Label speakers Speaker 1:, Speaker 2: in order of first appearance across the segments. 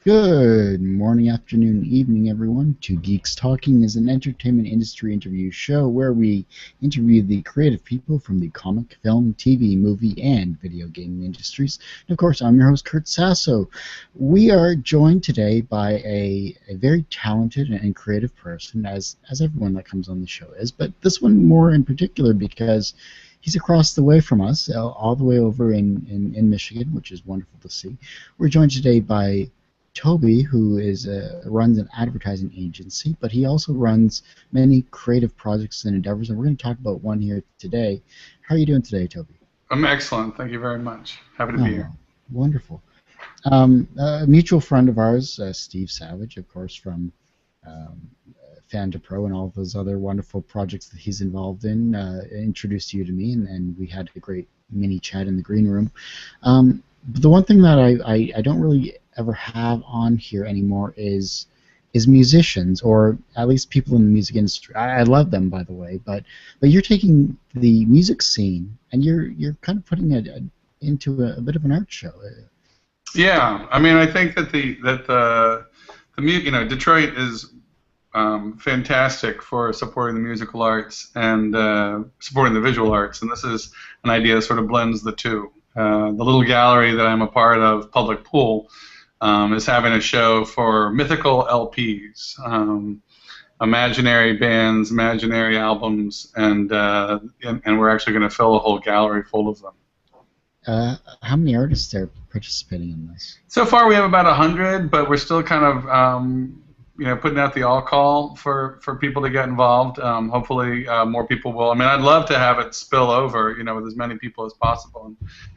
Speaker 1: Good morning, afternoon, evening, everyone. Two Geeks Talking is an entertainment industry interview show where we interview the creative people from the comic, film, TV, movie, and video game industries. And of course, I'm your host, Kurt Sasso. We are joined today by a very talented and creative person, as everyone that comes on the show is, but this one more in particular because he's across the way from us, all the way over in Michigan, which is wonderful to see. We're joined today by Toby, who runs an advertising agency, but he also runs many creative projects and endeavors, and we're going to talk about one here today. How are you doing today, Toby?
Speaker 2: I'm excellent. Thank you very much. Happy to be here.
Speaker 1: Wonderful. A mutual friend of ours, Steve Savage, of course, from Fan to Pro and all those other wonderful projects that he's involved in, introduced you to me, and we had a great mini chat in the green room. But the one thing that I don't really ever have on here anymore is musicians, or at least people in the music industry. I love them, by the way, but you're taking the music scene and you're kind of putting it into a bit of an art show.
Speaker 2: Yeah, I mean, I think that the Detroit is fantastic for supporting the musical arts and supporting the visual arts, and this is an idea that sort of blends the two. The little gallery that I'm a part of, Public Pool, is having a show for mythical LPs, imaginary bands, imaginary albums, and we're actually going to fill a whole gallery full of them.
Speaker 1: How many artists are participating in this?
Speaker 2: So far, we have about 100, but we're still kind of putting out the all call for people to get involved. Hopefully, more people will. I mean, I'd love to have it spill over, with as many people as possible,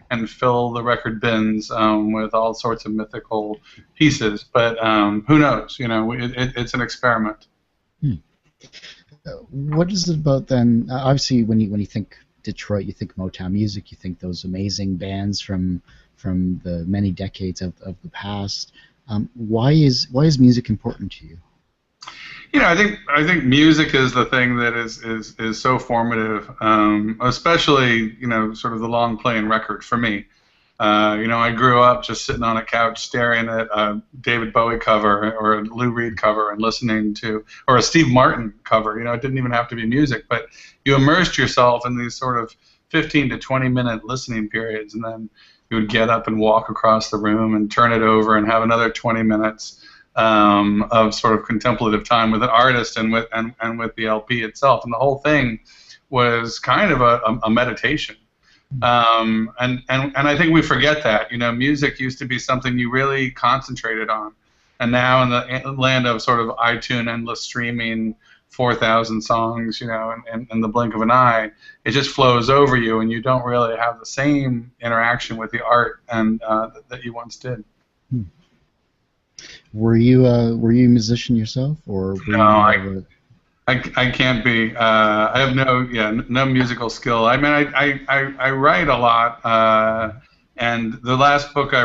Speaker 2: and fill the record bins with all sorts of mythical pieces. But who knows? It's an experiment.
Speaker 1: What is it about then? Obviously, when you think Detroit, you think Motown music, you think those amazing bands from the many decades of the past. Why is music important to you?
Speaker 2: I think music is the thing that is so formative, especially sort of the long playing record for me. I grew up just sitting on a couch staring at a David Bowie cover or a Lou Reed cover and listening to, or a Steve Martin cover. It didn't even have to be music, but you immersed yourself in these sort of 15 to 20 minute listening periods, and then you would get up and walk across the room and turn it over and have another 20 minutes of sort of contemplative time with an artist and with the LP itself, and the whole thing was kind of a meditation. And I think we forget that. Music used to be something you really concentrated on, and now in the land of sort of iTunes endless streaming, 4,000 songs, in the blink of an eye, it just flows over you, and you don't really have the same interaction with the art and that you once did.
Speaker 1: Were you a musician yourself, or
Speaker 2: no? I can't be. I have no musical skill. I mean, I write a lot, and the first book I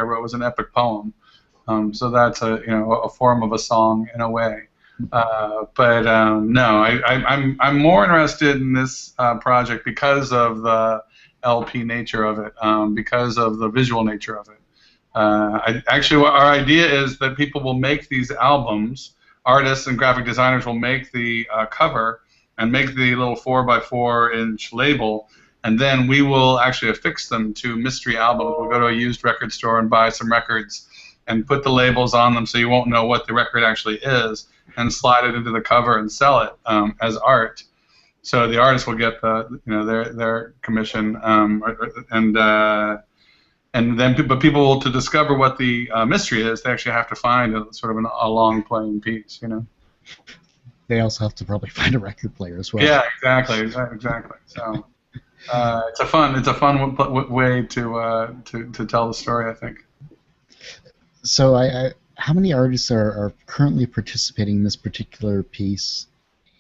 Speaker 2: wrote was an epic poem. So that's a form of a song in a way. But no, I'm more interested in this project because of the LP nature of it, because of the visual nature of it. Actually, our idea is that people will make these albums. Artists and graphic designers will make the cover and make the little 4x4-inch label, and then we will actually affix them to mystery albums. We'll go to a used record store and buy some records and put the labels on them so you won't know what the record actually is, and slide it into the cover and sell it as art. So the artist will get their commission, and then people to discover what the mystery is, they actually have to find a long playing piece.
Speaker 1: They also have to probably find a record player as well.
Speaker 2: Yeah, exactly. So it's a fun way to tell the story, I think.
Speaker 1: So how many artists are currently participating in this particular piece?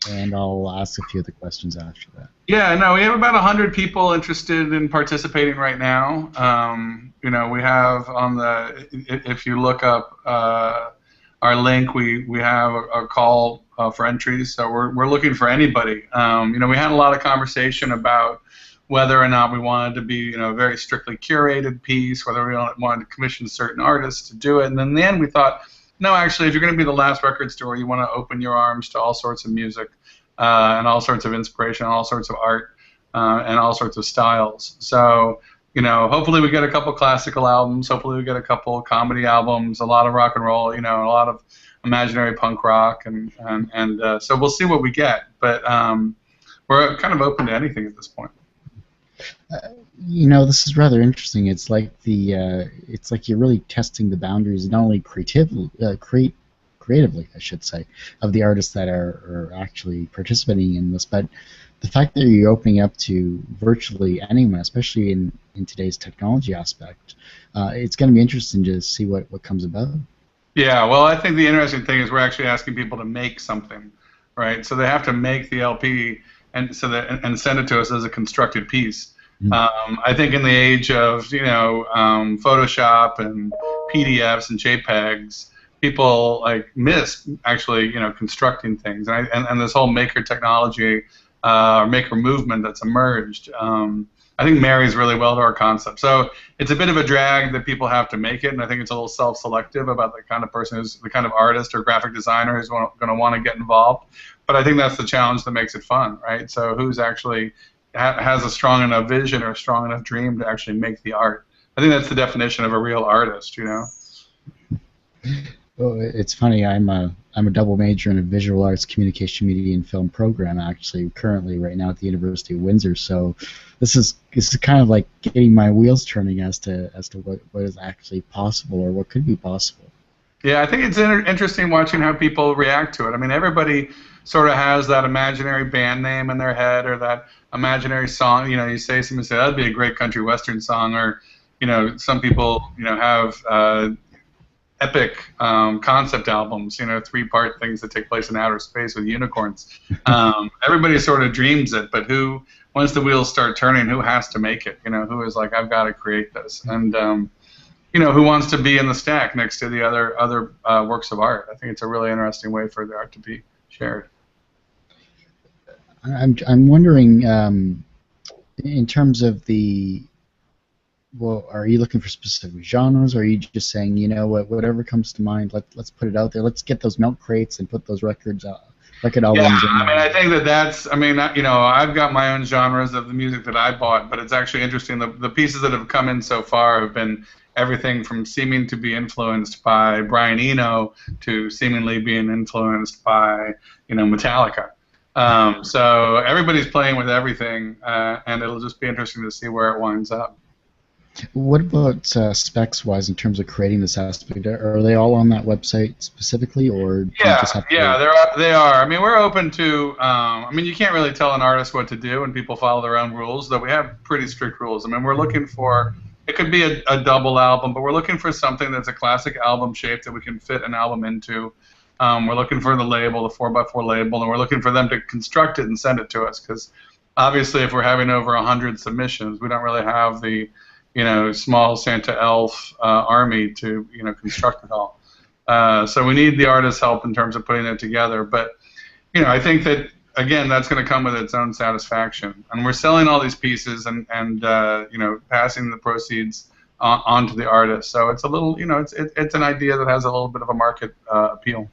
Speaker 1: And I'll ask a few other questions after that.
Speaker 2: Yeah, no, we have about 100 people interested in participating right now. We have if you look up our link, we have a call for entries. So we're looking for anybody. We had a lot of conversation about whether or not we wanted to be, a very strictly curated piece, whether we wanted to commission certain artists to do it. And in the end, we thought, no, actually, if you're going to be the last record store, you want to open your arms to all sorts of music and all sorts of inspiration, all sorts of art, and all sorts of styles. So, hopefully we get a couple classical albums. Hopefully we get a couple comedy albums, a lot of rock and roll, a lot of imaginary punk rock, and so we'll see what we get. But we're kind of open to anything at this point.
Speaker 1: This is rather interesting. It's like it's like you're really testing the boundaries, not only creatively, I should say, of the artists that are actually participating in this, but the fact that you're opening up to virtually anyone, especially in today's technology aspect, it's going to be interesting to see what comes about.
Speaker 2: Yeah, well, I think the interesting thing is we're actually asking people to make something, right? So they have to make the LP and send it to us as a constructed piece. I think in the age of Photoshop and PDFs and JPEGs, people miss actually constructing things, and this whole maker technology, maker movement that's emerged. I think marries really well to our concept. So it's a bit of a drag that people have to make it, and I think it's a little self-selective about the kind of person who's the kind of artist or graphic designer who's going to want to get involved. But I think that's the challenge that makes it fun, right? So who's actually has a strong enough vision or a strong enough dream to actually make the art? I think that's the definition of a real artist,
Speaker 1: Well, it's funny. I'm a double major in a visual arts, communication, media, and film program. Actually, currently right now at the University of Windsor. So, this is kind of like getting my wheels turning as to what is actually possible or what could be possible.
Speaker 2: Yeah, I think it's interesting watching how people react to it. I mean, everybody sort of has that imaginary band name in their head or that imaginary song. You say something, say that'd be a great country western song, or some people have epic concept albums, 3-part things that take place in outer space with unicorns. Everybody sort of dreams it, but once the wheels start turning, who has to make it? Who is like, I've got to create this, and who wants to be in the stack next to the other works of art? I think it's a really interesting way for the art to be shared.
Speaker 1: I'm wondering, in terms of are you looking for specific genres, or are you just saying, whatever comes to mind, let's put it out there, let's get those milk crates and put those record albums in there?
Speaker 2: I think that's, I've got my own genres of the music that I bought, but it's actually interesting, the pieces that have come in so far have been everything from seeming to be influenced by Brian Eno to seemingly being influenced by, Metallica. So everybody's playing with everything, and it'll just be interesting to see where it winds up.
Speaker 1: What about specs-wise in terms of creating this aspect? Are they all on that website specifically, or do you just have to
Speaker 2: they are. I mean, we're open to. You can't really tell an artist what to do, and people follow their own rules. Though we have pretty strict rules. I mean, we're looking for. It could be a double album, but we're looking for something that's a classic album shape that we can fit an album into. We're looking for the label, the 4x4 label, and we're looking for them to construct it and send it to us. Because obviously, if we're having over 100 submissions, we don't really have the small Santa Elf army to construct it all. So we need the artist's help in terms of putting it together. But I think that again, that's going to come with its own satisfaction. And we're selling all these pieces and passing the proceeds on to the artist. So it's a little it's an idea that has a little bit of a market appeal.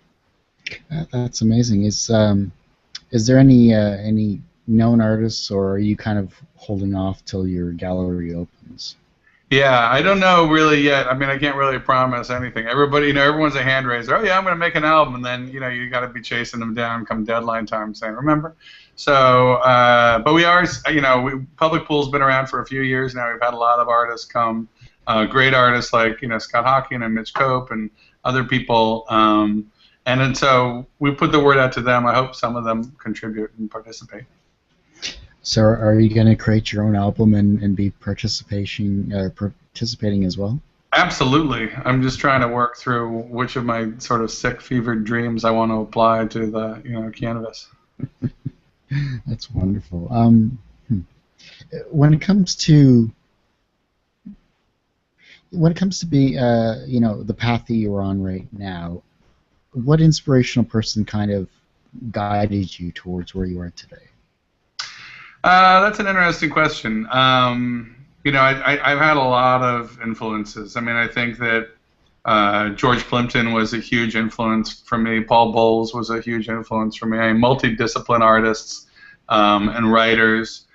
Speaker 1: That's amazing. Is there any known artists, or are you kind of holding off till your gallery opens?
Speaker 2: Yeah, I don't know really yet. I mean, I can't really promise anything. Everybody, everyone's a hand raiser. Oh yeah, I'm going to make an album, and then you got to be chasing them down come deadline time, saying remember. So, but we are, Public Pool's been around for a few years now. We've had a lot of artists come, great artists like Scott Hawking and Mitch Cope and other people, and then so we put the word out to them. I hope some of them contribute and participate.
Speaker 1: So are you going to create your own album and be participating as well?
Speaker 2: Absolutely. I'm just trying to work through which of my sort of sick, fevered dreams I want to apply to the canvas.
Speaker 1: That's wonderful. When it comes to be the path that you're on right now, what inspirational person kind of guided you towards where you are today?
Speaker 2: That's an interesting question. I've had a lot of influences. I mean, I think that George Plimpton was a huge influence for me. Paul Bowles was a huge influence for me. I mean, multidiscipline artists and writers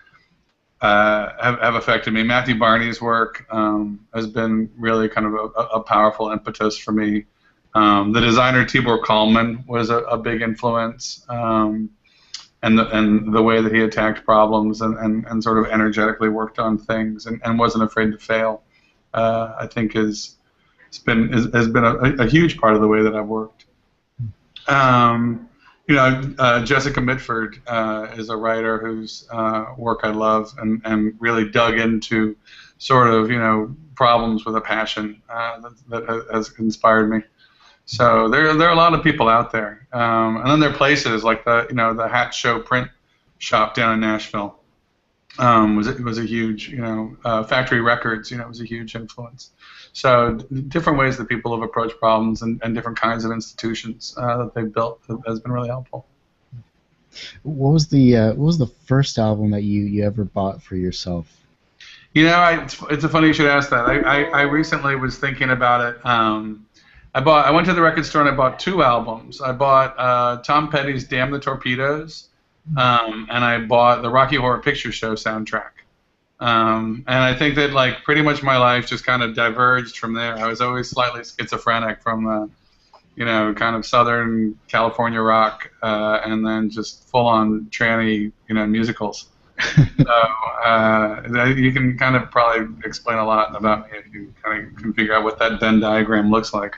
Speaker 2: have affected me. Matthew Barney's work has been really kind of a powerful impetus for me. The designer Tibor Kalman was a big influence. And the way that he attacked problems and sort of energetically worked on things and wasn't afraid to fail, I think has been a huge part of the way that I've worked. Jessica Mitford is a writer whose work I love and really dug into sort of problems with a passion that has inspired me. So there are a lot of people out there, and then there are places like the Hat Show print shop down in Nashville. Was a huge Factory Records was a huge influence. So different ways that people have approached problems and different kinds of institutions that they've built has been really helpful.
Speaker 1: What was the first album that you ever bought for yourself?
Speaker 2: It's a funny you should ask that. I recently was thinking about it. I went to the record store and I bought 2 albums. I bought Tom Petty's "Damn the Torpedoes," and I bought the Rocky Horror Picture Show soundtrack. And I think that pretty much my life just kind of diverged from there. I was always slightly schizophrenic from the kind of Southern California rock, and then just full-on tranny musicals. So you can kind of probably explain a lot about me if you kind of can figure out what that Venn diagram looks like.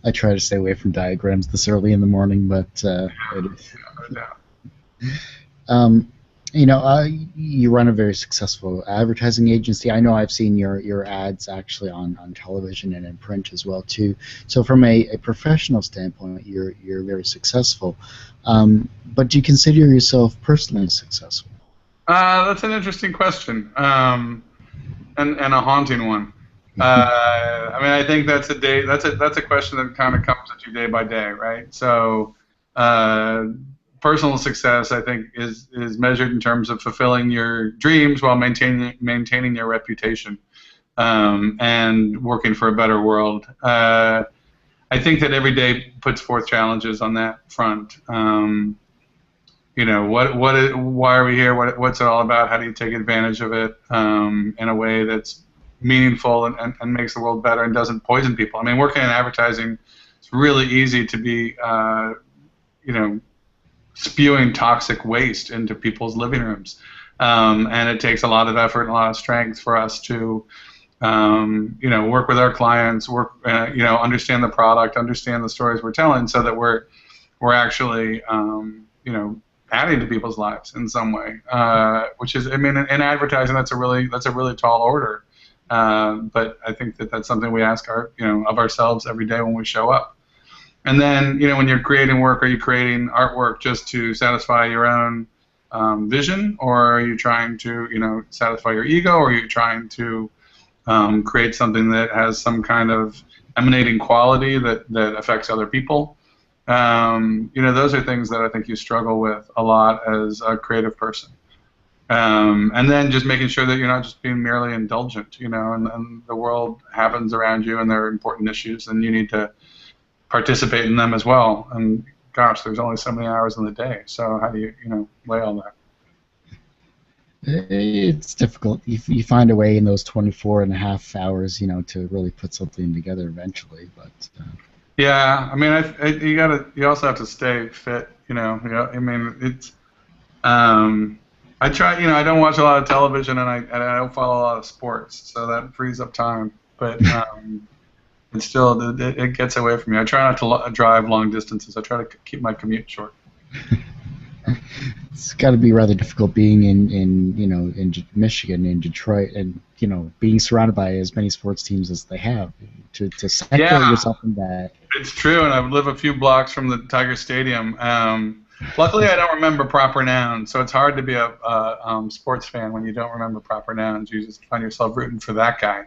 Speaker 1: I try to stay away from diagrams this early in the morning, but you run a very successful advertising agency. I know I've seen your ads actually on television and in print as well too. So from a professional standpoint, you're very successful. But do you consider yourself personally successful?
Speaker 2: That's an interesting question, and a haunting one. I mean, I think that's a question that kind of comes at you day by day, right? So, personal success, I think, is measured in terms of fulfilling your dreams while maintaining your reputation, and working for a better world. I think that every day puts forth challenges on that front. Why are we here? What's it all about? How do you take advantage of it in a way that's meaningful and makes the world better and doesn't poison people? I mean, working in advertising, it's really easy to be, spewing toxic waste into people's living rooms, and it takes a lot of effort and a lot of strength for us to, work with our clients, understand the product, understand the stories we're telling, so that we're actually, adding to people's lives in some way. Which is, I mean, in advertising, that's a really tall order. But I think that that's something we ask of ourselves every day when we show up. And then, when you're creating work, are you creating artwork just to satisfy your own vision, or are you trying to, satisfy your ego, or are you trying to create something that has some kind of emanating quality that affects other people? Those are things that I think you struggle with a lot as a creative person. And then just making sure that you're not just being merely indulgent, and the world happens around you and there are important issues and you need to participate in them as well. And gosh, there's only so many hours in the day, so how do you, weigh all that?
Speaker 1: It's difficult. You find a way in those 24.5 hours, to really put something together eventually, but...
Speaker 2: Yeah, I mean, you also have to stay fit, I mean, it's... I try, I don't watch a lot of television and I don't follow a lot of sports, so that frees up time. But it's still, it gets away from me. I try not to drive long distances. I try to keep my commute short.
Speaker 1: It's got to be rather difficult being in Michigan, in Detroit, and being surrounded by as many sports teams as they have to separate yourself from that.
Speaker 2: It's true, and I live a few blocks from the Tiger Stadium. Luckily, I don't remember proper nouns, so it's hard to be a sports fan when you don't remember proper nouns. You just find yourself rooting for that guy.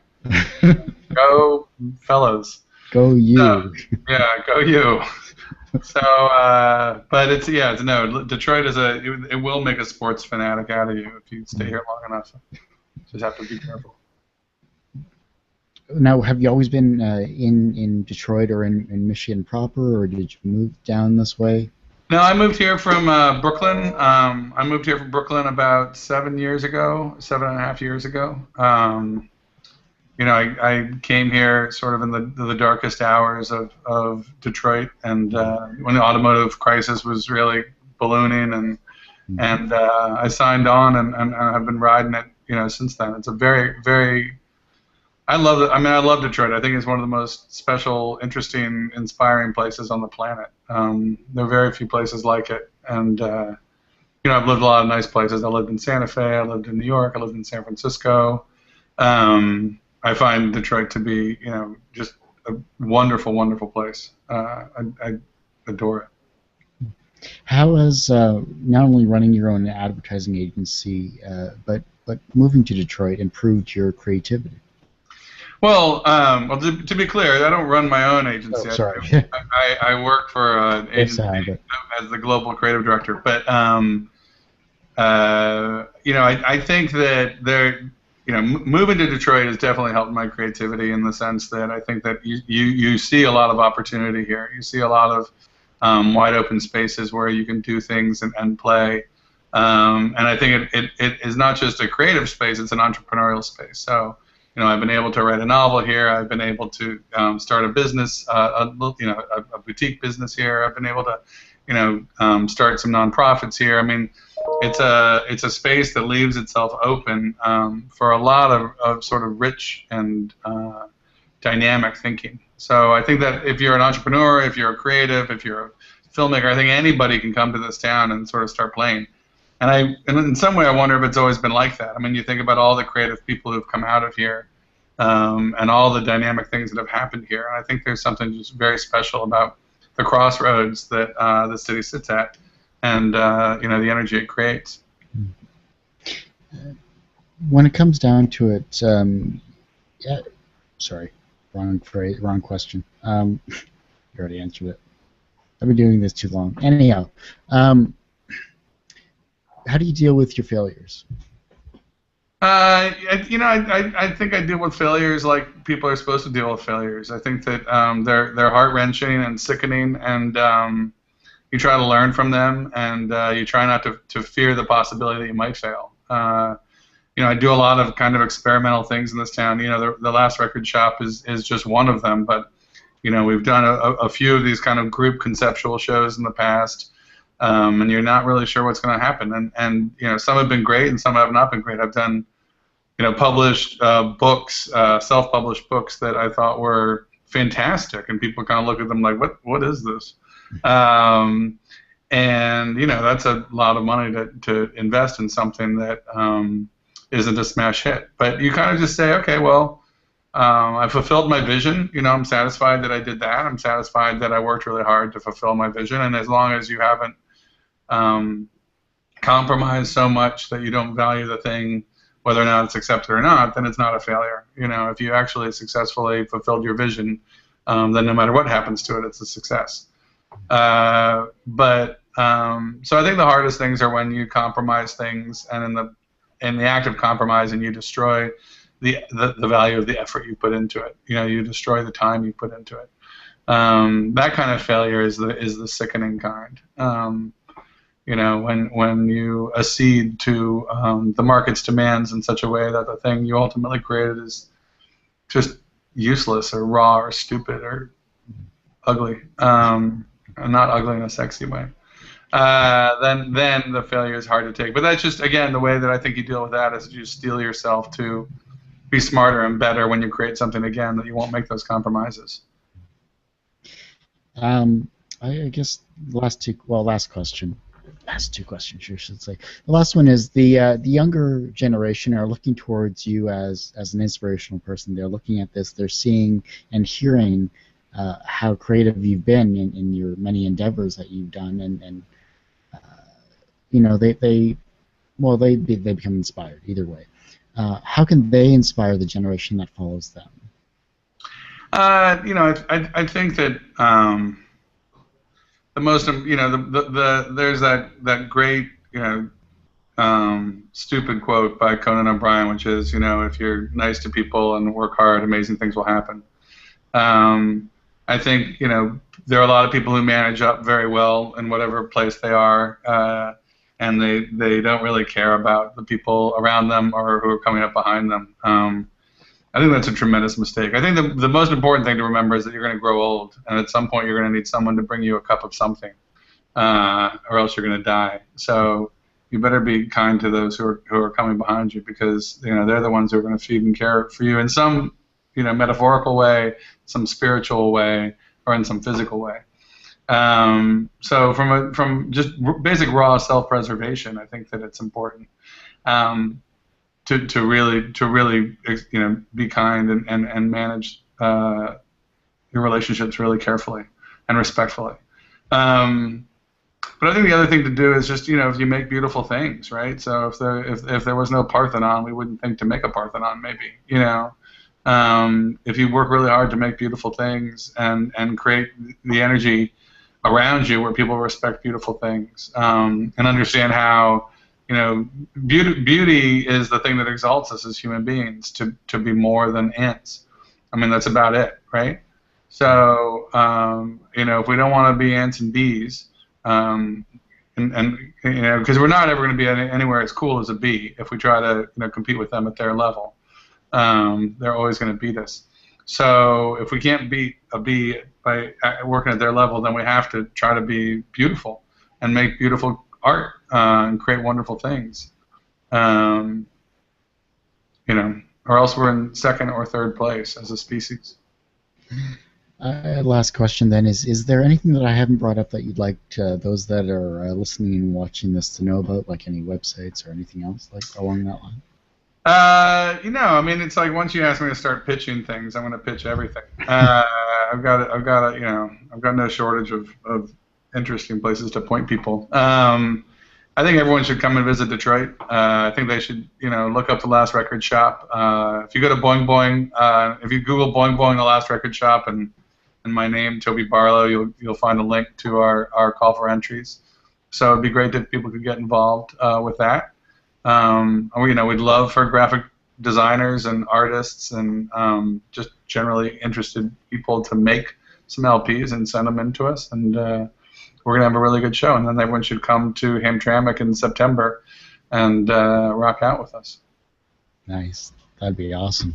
Speaker 2: Go, fellas.
Speaker 1: Go you.
Speaker 2: Yeah, go you. So, but it's yeah, it's no. Detroit is it will make a sports fanatic out of you if you stay here long enough. Just have to be careful.
Speaker 1: Now, have you always been in Detroit or in Michigan proper, or did you move down this way?
Speaker 2: No, I moved here from Brooklyn. I moved here from Brooklyn about 7 years ago, 7.5 years ago. I came here sort of in the darkest hours of Detroit, and when the automotive crisis was really ballooning, and I signed on, and I've been riding it, since then. It's a very, very I love it. I mean, I love Detroit. I think it's one of the most special, interesting, inspiring places on the planet. There are very few places like it, and I've lived a lot of nice places. I lived in Santa Fe. I lived in New York. I lived in San Francisco. I find Detroit to be, just a wonderful, wonderful place. I adore it.
Speaker 1: How has not only running your own advertising agency, but moving to Detroit improved your creativity?
Speaker 2: Well, to be clear, I don't run my own agency.
Speaker 1: Oh, sorry.
Speaker 2: I work for an
Speaker 1: Yes,
Speaker 2: agency as the global creative director. But I think that moving to Detroit has definitely helped my creativity in the sense that I think that you see a lot of opportunity here. You see a lot of wide open spaces where you can do things and play. And I think it is not just a creative space; it's an entrepreneurial space. So. I've been able to write a novel here. I've been able to start a business, a boutique business here. I've been able to, start some nonprofits here. I mean, it's a space that leaves itself open for a lot of sort of rich and dynamic thinking. So I think that if you're an entrepreneur, if you're a creative, if you're a filmmaker, I think anybody can come to this town and sort of start playing. And in some way, I wonder if it's always been like that. I mean, you think about all the creative people who've come out of here, and all the dynamic things that have happened here. And I think there's something just very special about the crossroads that the city sits at, and the energy it creates.
Speaker 1: When it comes down to it, yeah, sorry, wrong phrase, wrong question. You already answered it. I've been doing this too long. Anyhow. How do you deal with your failures?
Speaker 2: I think I deal with failures like people are supposed to deal with failures. I think that they're heart-wrenching and sickening, and you try to learn from them, and you try not to fear the possibility that you might fail. I do a lot of kind of experimental things in this town. The Last Record Shop is just one of them, but we've done a few of these kind of group conceptual shows in the past. And you're not really sure what's going to happen, and some have been great and some have not been great. I've done published books, self-published books that I thought were fantastic, and people kind of look at them like, what is this? And that's a lot of money to invest in something that isn't a smash hit. But you kind of just say, okay, well, I fulfilled my vision. I'm satisfied that I did that. I'm satisfied that I worked really hard to fulfill my vision, and as long as you haven't compromise so much that you don't value the thing, whether or not it's accepted or not, then it's not a failure. If you actually successfully fulfilled your vision, then no matter what happens to it, it's a success. So I think the hardest things are when you compromise things, and in the act of compromising, you destroy the value of the effort you put into it. You destroy the time you put into it. That kind of failure is the sickening kind. When you accede to the market's demands in such a way that the thing you ultimately created is just useless or raw or stupid or ugly, and not ugly in a sexy way, then the failure is hard to take. But that's just, again, the way that I think you deal with that is you steel yourself to be smarter and better when you create something again, that you won't make those compromises.
Speaker 1: I guess last question. Last two questions, I should say. The last one is the younger generation are looking towards you as an inspirational person. They're looking at this. They're seeing and hearing how creative you've been in your many endeavors that you've done, and they become inspired either way. How can they inspire the generation that follows them?
Speaker 2: I think that the most, there's that great, stupid quote by Conan O'Brien, which is, if you're nice to people and work hard, amazing things will happen. I think, there are a lot of people who manage up very well in whatever place they are, and they don't really care about the people around them or who are coming up behind them. I think that's a tremendous mistake. I think the most important thing to remember is that you're going to grow old, and at some point you're going to need someone to bring you a cup of something, or else you're going to die. So you better be kind to those who are coming behind you, because they're the ones who are going to feed and care for you in some metaphorical way, some spiritual way, or in some physical way. So from just basic raw self-preservation, I think that it's important. To really be kind and manage your relationships really carefully and respectfully. But I think the other thing to do is just if you make beautiful things, right? So if there was no Parthenon, we wouldn't think to make a Parthenon, maybe. If you work really hard to make beautiful things and create the energy around you where people respect beautiful things, and understand how beauty is the thing that exalts us as human beings to be more than ants. I mean, that's about it, right? So, if we don't want to be ants and bees, and because we're not ever going to be anywhere as cool as a bee if we try to compete with them at their level, they're always going to beat us. So, if we can't beat a bee by working at their level, then we have to try to be beautiful and make beautiful art and create wonderful things, or else we're in second or third place as a species.
Speaker 1: Last question then is there anything that I haven't brought up that you'd like those that are listening and watching this to know about, like any websites or anything else like along that line?
Speaker 2: I mean, it's like once you ask me to start pitching things, I'm going to pitch everything. I've got no shortage of interesting places to point people. I think everyone should come and visit Detroit. I think they should, look up The Last Record Shop. If you go to Boing Boing, if you Google Boing Boing The Last Record Shop and my name, Toby Barlow, you'll find a link to our call for entries. So it'd be great if people could get involved with that. We'd love for graphic designers and artists and just generally interested people to make some LPs and send them in to us, and we're going to have a really good show. And then everyone should come to Hamtramck in September and rock out with us.
Speaker 1: Nice. That'd be awesome.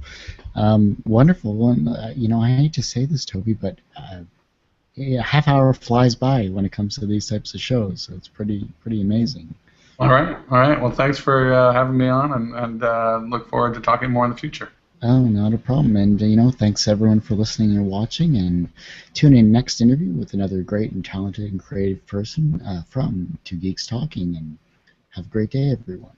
Speaker 1: Wonderful. Well, I hate to say this, Toby, but a half hour flies by when it comes to these types of shows, so it's pretty amazing.
Speaker 2: All right. Well, thanks for having me on, and look forward to talking more in the future.
Speaker 1: Oh, not a problem. And, thanks everyone for listening and watching, and tune in next interview with another great and talented and creative person from Two Geeks Talking, and have a great day, everyone.